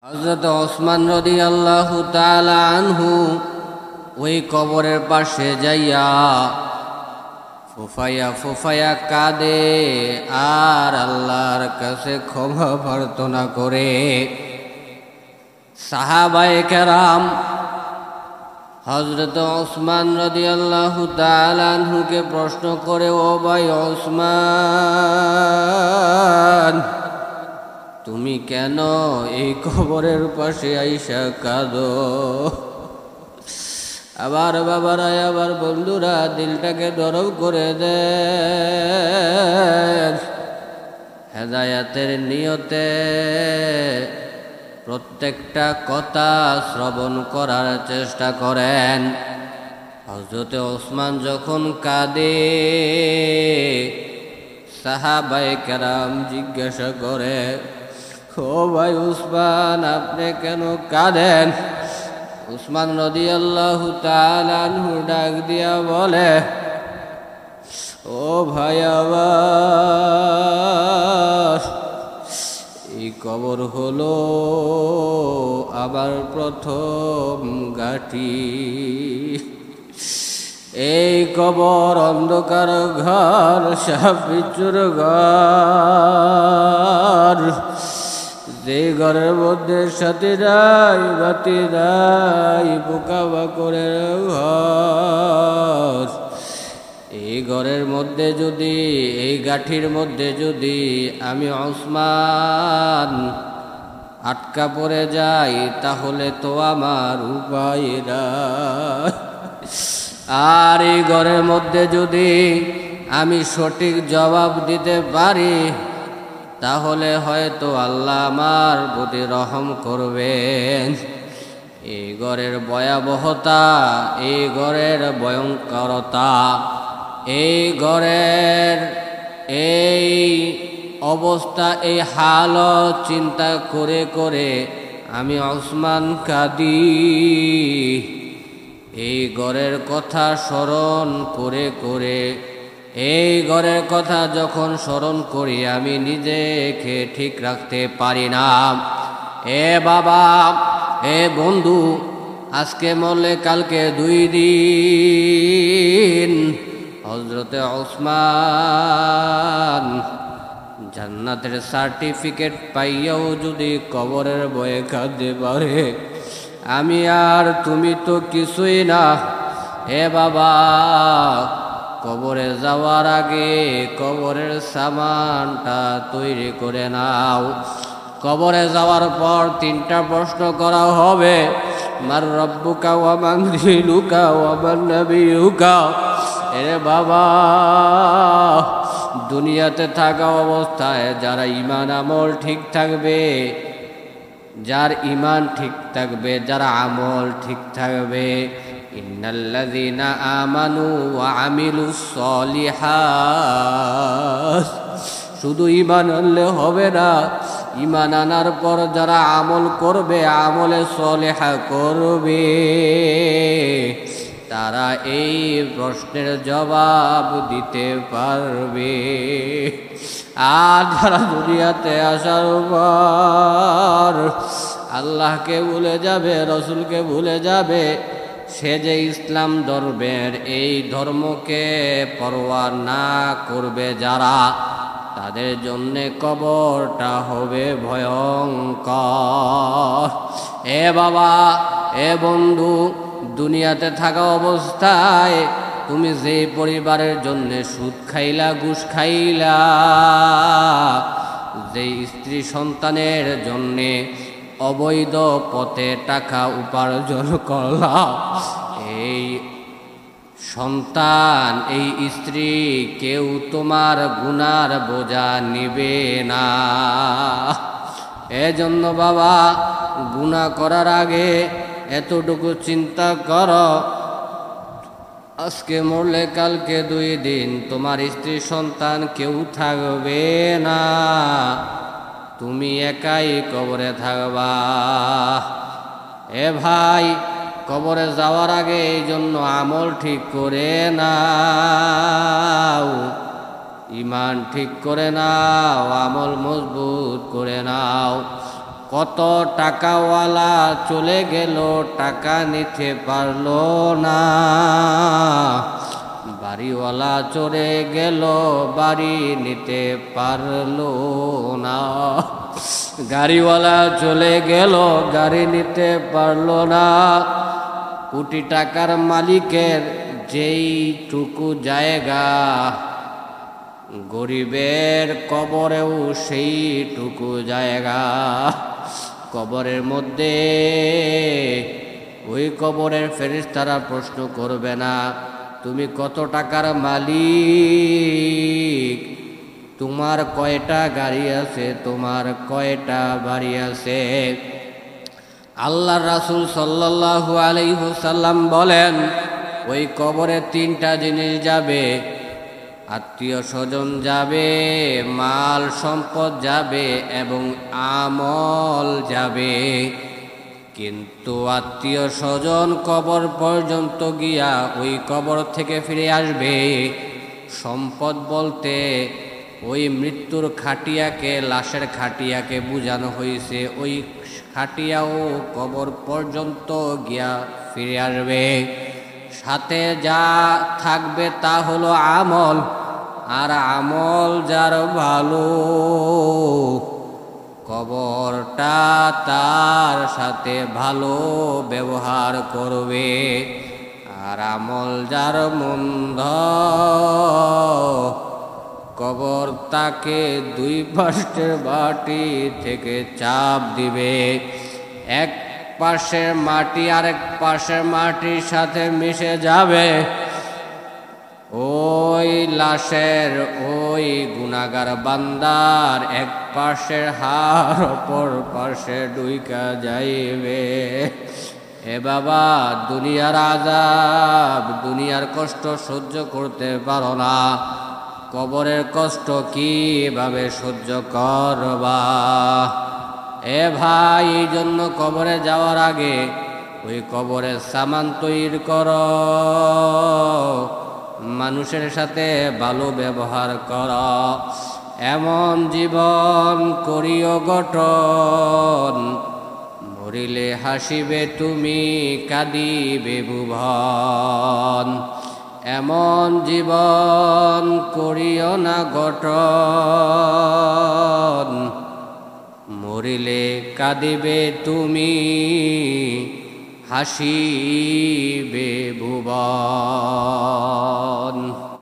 হযরত ওসমান রাদিয়াল্লাহু তাআলা আনহু ওই কবরের পাশে যাইয়া ফুফায়া ফুফায়া কাঁদে আর আল্লাহর কাছে ক্ষমা প্রার্থনা করে। সাহাবায়ে কেরাম হযরত ওসমান রাদিয়াল্লাহু তাআলা আনহুকে প্রশ্ন করে, ও ভাই ওসমান, তুমি কেন এই কবরের পাশে আইসা কাঁদো? আবার বাবারা, আবার বন্ধুরা, দিলটাকে নরম করে দেন। হেদায়াতের নিয়তে প্রত্যেকটা কথা শ্রবণ করার চেষ্টা করেন। হযরতে ওসমান যখন কাঁদে, সাহাবায়ে কেরাম জিজ্ঞাসা করে, ও ভাই উসমান, আপনি কেন কাঁদেন? উসমান রাদিয়াল্লাহু তাআলা আনহু ডাক দিয়া বলে, ও ভাই আমার, এই কবর হলো আমার প্রথম ঘাঁটি। এই কবর অন্ধকার ঘর, সাপ বিচ্ছুর ঘর, যে ঘরের মধ্যে সাথী নাই, বাতি নাই, পোকা মাকড়ের ঘর। এই ঘরের মধ্যে যদি, এই গাঠির মধ্যে যদি আমি ওসমান আটকা পড়ে যাই, তাহলে তো আমার উপায় নাই। আর এই ঘরের মধ্যে যদি আমি সঠিক জবাব দিতে পারি, তাহলে হয়তো আল্লাহ আমার প্রতি রহম করবেন। এই ঘরের ভয়াবহতা, এই ঘরের ভয়ঙ্করতা, এই ঘরের এই অবস্থা, এই হালত চিন্তা করে করে আমি ওসমান কাঁদি। এই ঘরের কথা স্মরণ করে করে, এই ঘরের কথা যখন স্মরণ করি, আমি নিজেকে ঠিক রাখতে পারি না। এ বাবা, এ বন্ধু, আজকে মরলে কালকে 2 দিন। হযরতে ওসমান জান্নাতের সার্টিফিকেট পাইয়াও যদি কবরের ভয়ে কাঁদতে পারে, আমি আর তুমি তো কিছুই না। হে বাবা, কবরে যাওয়ার আগে কবরের সামানটা তৈরি করে নাও। কবরে যাওয়ার পর 3টা প্রশ্ন করা হবে, মার রব্বুকা ওয়া মান দীনুকা ওয়া মান নাবিয়ুকা। এরে বাবা, দুনিয়াতে থাকা অবস্থায় যারা ঈমান আমল ঠিক থাকবে, যার ঈমান ঠিক থাকবে, যারা আমল ঠিক থাকবে, ইন্নাল্লাযীনা আমানু ওয়া আমিলুস সলিহাত। শুধু ঈমান আনলে হবে না, ঈমান আনার পর যারা আমল করবে, আমলে সলিহা করবে, তারা এই প্রশ্নের জবাব দিতে পারবে। আর যারা দুনিয়াতে আসার পর আল্লাহকে ভুলে যাবে, রসুলকে ভুলে যাবে, সে যে ইসলাম ধর্মের এই ধর্মকে পরোয়া না করবে যারা, তাদের জন্যে কবরটা হবে ভয়ঙ্কর। এ বাবা, এ বন্ধু, দুনিয়াতে থাকা অবস্থায় তুমি যে পরিবারের জন্য সুদ খাইলা, ঘুষ খাইলা, যে স্ত্রী সন্তানের জন্যে অবৈধ পথে টাকা উপার্জন করলা, এই সন্তান, এই স্ত্রী, কেউ তোমার গুনার বোঝা নিবে না। এজন্য বাবা, গুনাহ করার আগে এতটুকু চিন্তা করো, আজকে মরলে কালকে 2 দিন তোমার স্ত্রী সন্তান কেউ থাকবে না, তুমি একাই কবরে থাকবা। এ ভাই, কবরে যাওয়ার আগে এই জন্য আমল ঠিক করে নাও, ঈমান ঠিক করে নাও, আমল মজবুত করে নাও। কত টাকাওয়ালা চলে গেল, টাকা নিতে পারলো না। বাড়িওয়ালা চলে গেল, বাড়ি নিতে পারলো না। গাড়িওয়ালা চলে গেল, গাড়ি নিতে পারলো না। কোটি টাকার মালিকের যেইটুকু জায়গা, গরিবের কবরেও সেইটুকু জায়গা। কবরের মধ্যে ওই কবরের ফেরেশতারা প্রশ্ন করবে না, তুমি কত টাকার মালিক, তোমার কয়টা গাড়ি আছে, তোমার কয়টা বাড়ি আছে। আল্লাহর রাসূল সাল্লাল্লাহু আলাইহি ওয়াসাল্লাম বলেন, ওই কবরে তিনটা জিনিস যাবে, আত্মীয় স্বজন যাবে, মাল সম্পদ যাবে এবং আমল যাবে। কিন্তু আত্মীয় স্বজন কবর পর্যন্ত গিয়া ওই কবর থেকে ফিরে আসবে। সম্পদ বলতে ওই মৃত্যুর খাটিয়াকে, লাশের খাটিয়াকে বুঝানো হয়েছে। ওই খাটিয়াও কবর পর্যন্ত গিয়া ফিরে আসবে। সাথে যা থাকবে তা হলো আমল, আর আমল যার ভালো, কবরটা তার সাথে ভালো ব্যবহার করবে। আর আমল যার মন্দ, কবর তাকে দুই পাশের বাটি থেকে চাপ দিবে। এক পাশের মাটি আরেক পাশের মাটির সাথে মিশে যাবে। ওই লাশের, ওই গুনাহগার বান্দার এক পাশের হাড় অপর পাশে ঢুইকা যাইবে। এ বাবা, দুনিয়ার আযাব, দুনিয়ার কষ্ট সহ্য করতে পারো না, কবরের কষ্ট কিভাবে সহ্য করবা? এ ভাই, এই জন্য কবরে যাওয়ার আগে ওই কবরের সামান তৈরি করো, মানুষের সাথে ভালো ব্যবহার করো। এমন জীবন করিও গঠন, মরিলে হাসিবে তুমি, কাঁদিবে ভুবন। এমন জীবন করিও না গঠন, মরিলে কাঁদিবে তুমি, হাসিবে ভুবন।